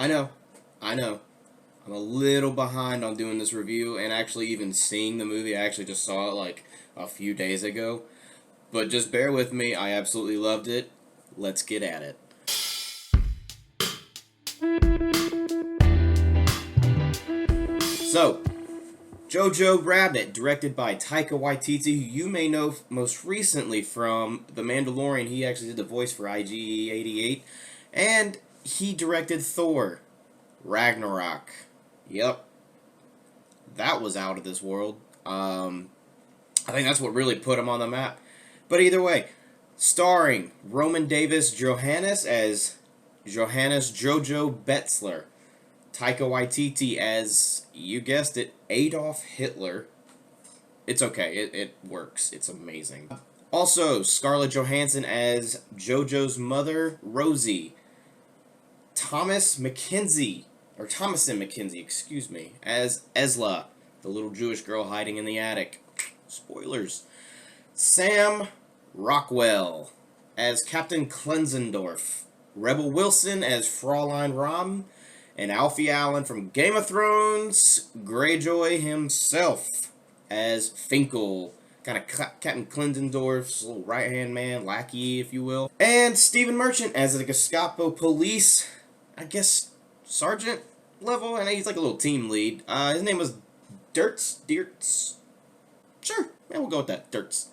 know, I know. I'm a little behind on doing this review and actually even seeing the movie. I actually just saw it like a few days ago. But just bear with me, I absolutely loved it. Let's get at it. So, JoJo Rabbit, directed by Taika Waititi, who you may know most recently from The Mandalorian. He actually did the voice for IG-88. And he directed Thor, Ragnarok. Yep. That was out of this world. I think that's what really put him on the map. But either way, starring Roman Davis Johannes as Johannes Jojo Betzler. Taika Waititi as, you guessed it, Adolf Hitler. It's okay, it works. It's amazing. Also, Scarlett Johansson as JoJo's mother, Rosie. Thomasin McKenzie, excuse me, as Esla, the little Jewish girl hiding in the attic. Spoilers. Sam Rockwell as Captain Klenzendorf. Rebel Wilson as Fraulein Rom. And Alfie Allen from Game of Thrones, Greyjoy himself, as Finkel, kind of Captain Klenzendorf's little right-hand man, lackey, if you will. And Stephen Merchant as the Gestapo police, I guess, sergeant level, and he's like a little team lead. His name was Dirtz. Sure, yeah, we'll go with that, Dirtz.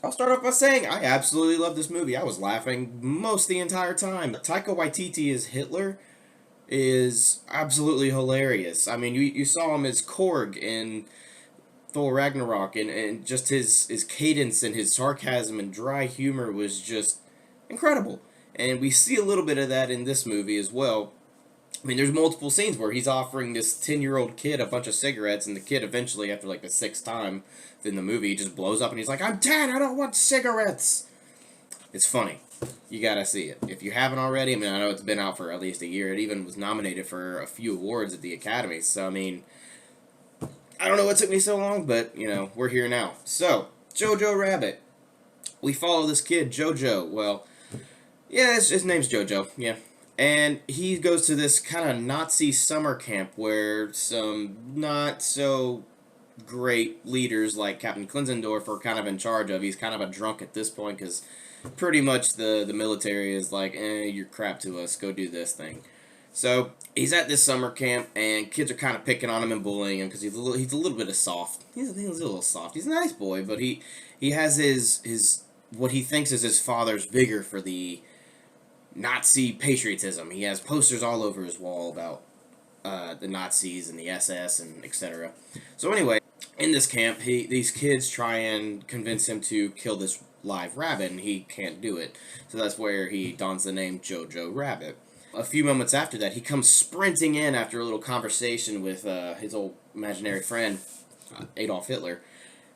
I'll start off by saying I absolutely love this movie. I was laughing most the entire time. Taika Waititi as Hitler is absolutely hilarious. I mean, you saw him as Korg in Thor Ragnarok, and just his cadence and his sarcasm and dry humor was just incredible. And we see a little bit of that in this movie as well. I mean, there's multiple scenes where he's offering this 10-year-old kid a bunch of cigarettes, and the kid eventually, after like the 6th time in the movie, he just blows up and he's like, "I'm 10, I don't want cigarettes." It's funny. You gotta see it. If you haven't already, I mean, I know it's been out for at least a year. It even was nominated for a few awards at the Academy. So, I mean, I don't know what took me so long, but, you know, we're here now. So, JoJo Rabbit. We follow this kid, JoJo. Well, yeah, his name's JoJo, yeah. And he goes to this kind of Nazi summer camp where some not so great leaders like Captain Klenzendorf are kind of in charge of. He's kind of a drunk at this point because pretty much the military is like, you're crap to us, go do this thing. So he's at this summer camp, and kids are kind of picking on him and bullying him because he's a little bit of soft. He's a little soft. He's a nice boy, but he has his what he thinks is his father's vigor for the Nazi patriotism. He has posters all over his wall about the Nazis and the SS and etc. So anyway, in this camp, these kids try and convince him to kill this live rabbit, and he can't do it. So that's where he dons the name JoJo Rabbit. A few moments after that, he comes sprinting in after a little conversation with his old imaginary friend, Adolf Hitler,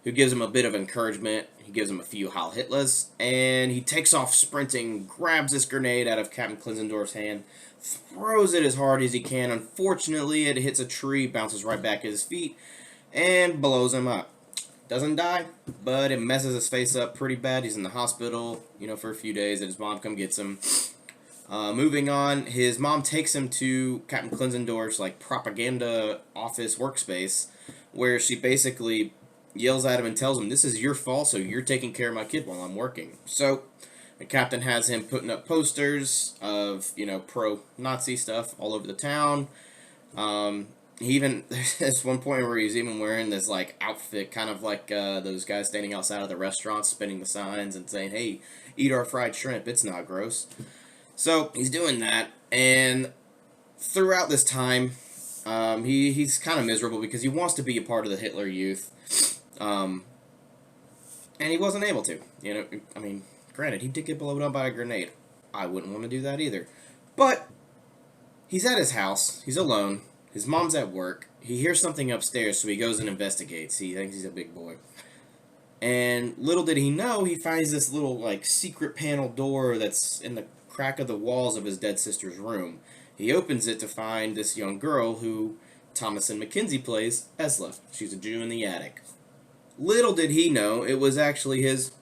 who gives him a bit of encouragement. He gives him a few Heil Hitlers, and he takes off sprinting, grabs this grenade out of Captain Klenzendorf's hand, throws it as hard as he can. Unfortunately, it hits a tree, bounces right back at his feet, and blows him up. Doesn't die, but it messes his face up pretty bad. He's in the hospital, you know, for a few days, and his mom comes gets him. Moving on, his mom takes him to Captain Klenzendorf's, like, propaganda office workspace, where she basically yells at him and tells him, "This is your fault, so you're taking care of my kid while I'm working." So the captain has him putting up posters of, you know, pro-Nazi stuff all over the town. He even, there's one point where he's even wearing this, like, outfit, kind of like those guys standing outside of the restaurants spinning the signs and saying, "Hey, eat our fried shrimp, it's not gross." So he's doing that, and throughout this time, he's kind of miserable because he wants to be a part of the Hitler Youth, and he wasn't able to. You know, I mean, granted, he did get blown up by a grenade. I wouldn't want to do that either. But he's at his house. He's alone. His mom's at work. He hears something upstairs, so he goes and investigates. He thinks he's a big boy. And little did he know, he finds this little, like, secret panel door that's in the crack of the walls of his dead sister's room. He opens it to find this young girl who Thomasin McKenzie plays, Esla. She's a Jew in the attic. Little did he know, it was actually his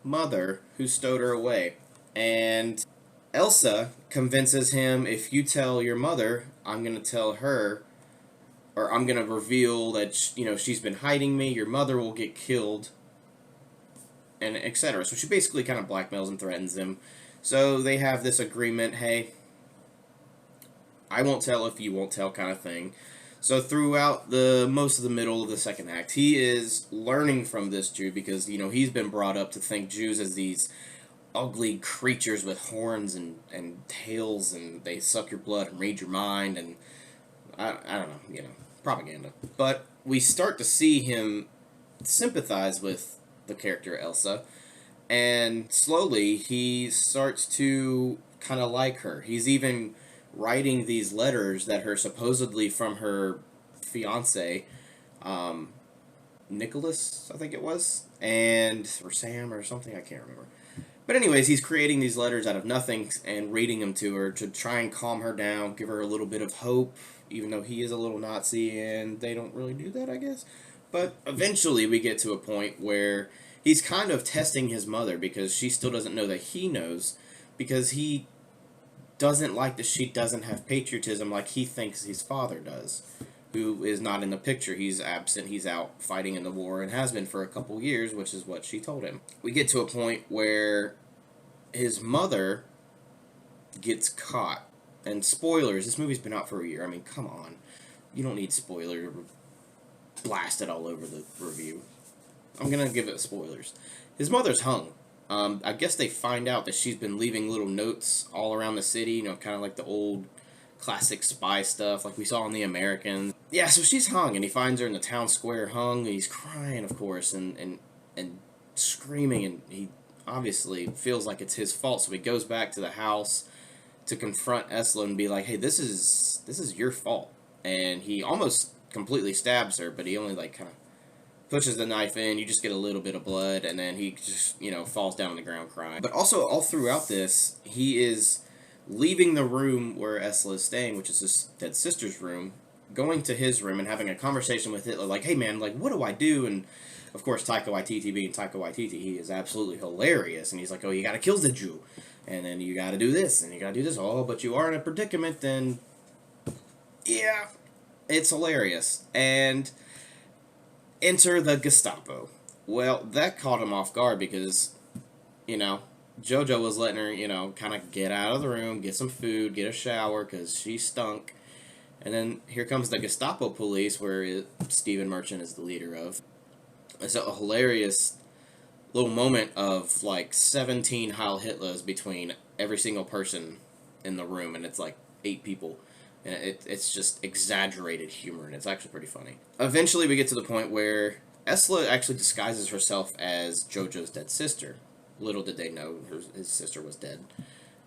mother who stowed her away. And Elsa convinces him, if you tell your mother, I'm going to tell her, or I'm going to reveal that, she's been hiding me, your mother will get killed, and etc. So she basically kind of blackmails and threatens him. So they have this agreement, hey, I won't tell if you won't tell kind of thing. So throughout the most of the middle of the second act, he is learning from this Jew because, he's been brought up to think Jews as these ugly creatures with horns and tails, and they suck your blood and read your mind, and I don't know, propaganda. But we start to see him sympathize with the character Elsa, and slowly he starts to kind of like her. He's even writing these letters that are supposedly from her fiance, um, Nicholas, I think it was, and or Sam or something, I can't remember. But anyways, he's creating these letters out of nothing and reading them to her to try and calm her down, give her a little bit of hope, even though he is a little Nazi and they don't really do that, I guess. But eventually we get to a point where he's kind of testing his mother because she still doesn't know that he knows, because he doesn't like that she doesn't have patriotism like he thinks his father does, who is not in the picture. He's absent, he's out fighting in the war, and has been for a couple years, which is what she told him. We get to a point where his mother gets caught. And spoilers, this movie's been out for a year. I mean, come on. You don't need spoiler blasted all over the review. I'm gonna give it spoilers. His mother's hung. I guess they find out that she's been leaving little notes all around the city, kind of like the old classic spy stuff like we saw in The Americans. Yeah, so she's hung, and he finds her in the town square hung, and he's crying, of course, and screaming, and he obviously feels like it's his fault, so he goes back to the house to confront Esla and be like, hey, this is your fault. And he almost completely stabs her, but he only kind of pushes the knife in, you just get a little bit of blood, and then he just, falls down on the ground crying. But also, all throughout this, he is leaving the room where Esla is staying, which is his dead sister's room, going to his room and having a conversation with Hitler, like, hey man, what do I do? And of course, Taika Waititi being Taika Waititi, he is absolutely hilarious, and he's like, oh, you gotta kill the Jew, and then you gotta do this, and you gotta do this, oh, but you are in a predicament, then, yeah, it's hilarious. And enter the Gestapo. Well, that caught him off guard because, JoJo was letting her, kind of get out of the room, get some food, get a shower, because she stunk. And then here comes the Gestapo police, where Stephen Merchant is the leader of. It's a hilarious little moment of, 17 Heil Hitlers between every single person in the room, and it's 8 people. And it's just exaggerated humor, and it's actually pretty funny. Eventually, we get to the point where Esla actually disguises herself as JoJo's dead sister. Little did they know his sister was dead.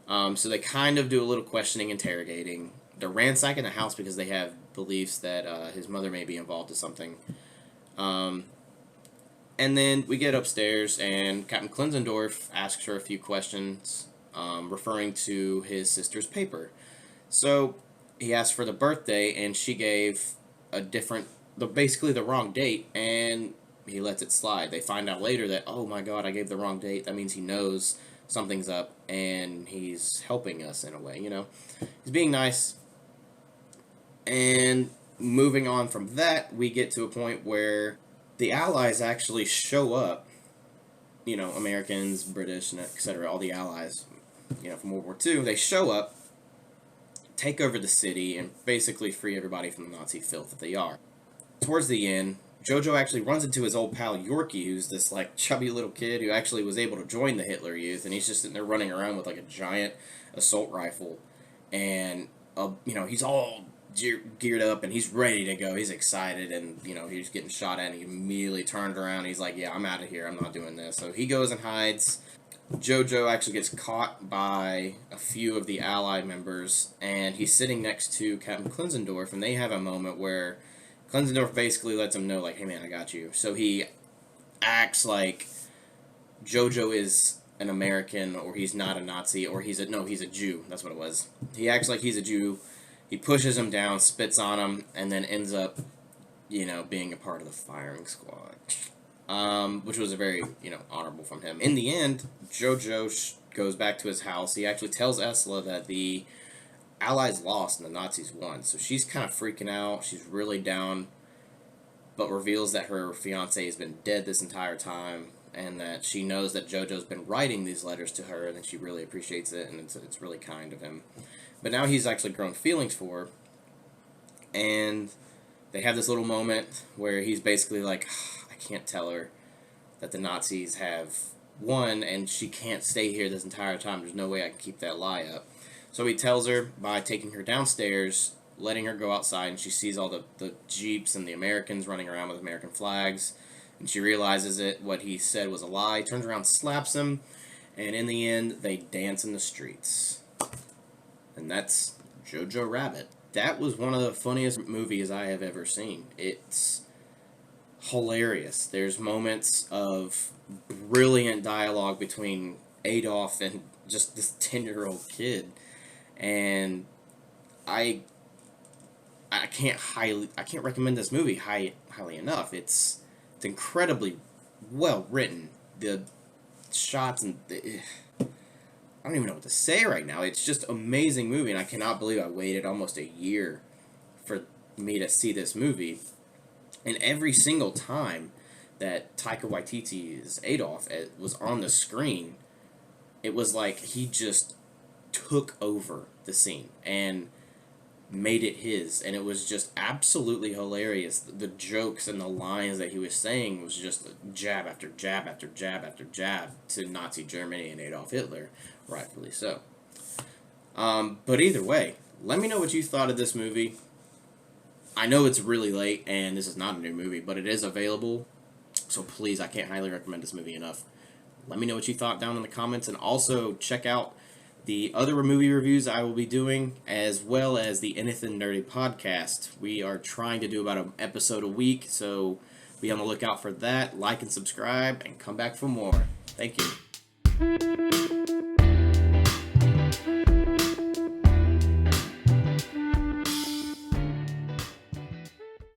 So they kind of do a little questioning, interrogating. They're ransacking the house because they have beliefs that his mother may be involved in something. And then we get upstairs, and Captain Klinzendorf asks her a few questions, referring to his sister's paper. So he asked for the birthday, and she gave basically the wrong date, and he lets it slide. They find out later that, oh my god, I gave the wrong date. That means he knows something's up, and he's helping us in a way, He's being nice. And moving on from that, we get to a point where the Allies actually show up, Americans, British, and etc., all the Allies, from World War II, they show up, take over the city, and basically free everybody from the Nazi filth that they are. Towards the end, JoJo actually runs into his old pal Yorkie, who's this chubby little kid who actually was able to join the Hitler Youth, and he's just sitting there running around with a giant assault rifle, and he's all geared up, and he's ready to go. He's excited, and he's getting shot at, and he immediately turns around, and he's like, yeah, I'm out of here, I'm not doing this. So he goes and hides. JoJo actually gets caught by a few of the Allied members, and he's sitting next to Captain Klinzendorf, and they have a moment where Klinzendorf basically lets him know, hey man, I got you. So he acts like JoJo is an American, or he's not a Nazi, or he's a Jew. That's what it was. He acts like he's a Jew. He pushes him down, spits on him, and then ends up, being a part of the firing squad. Which was a very, honorable from him. In the end, JoJo goes back to his house. He actually tells Ursula that the Allies lost and the Nazis won. So she's kind of freaking out. She's really down, but reveals that her fiancé has been dead this entire time, and that she knows that JoJo's been writing these letters to her, and that she really appreciates it, and it's really kind of him. But now he's actually grown feelings for her, and they have this little moment where he's basically like, I can't tell her that the Nazis have won, and she can't stay here this entire time. There's no way I can keep that lie up. So he tells her by taking her downstairs, letting her go outside, and she sees all the Jeeps and the Americans running around with American flags, and she realizes what he said was a lie, turns around, slaps him, and in the end, they dance in the streets. And that's JoJo Rabbit. That was one of the funniest movies I have ever seen. It's hilarious. There's moments of brilliant dialogue between Adolf and just this 10-year-old kid. And I can't recommend this movie highly enough. It's incredibly well written. The shots and I don't even know what to say right now. It's just amazing movie, and I cannot believe I waited almost a year for me to see this movie. And every single time that Taika Waititi's Adolf was on the screen, it was like he just took over the scene and made it his, and it was just absolutely hilarious. The jokes and the lines that he was saying was just jab after jab after jab after jab to Nazi Germany and Adolf Hitler, rightfully so. But either way, let me know what you thought of this movie. I know it's really late, and this is not a new movie, but it is available, so please, I can't highly recommend this movie enough. Let me know what you thought down in the comments, and also check out the other movie reviews I will be doing, as well as the Anything Nerdy podcast. We are trying to do about an episode a week, so be on the lookout for that. Like and subscribe, and come back for more. Thank you.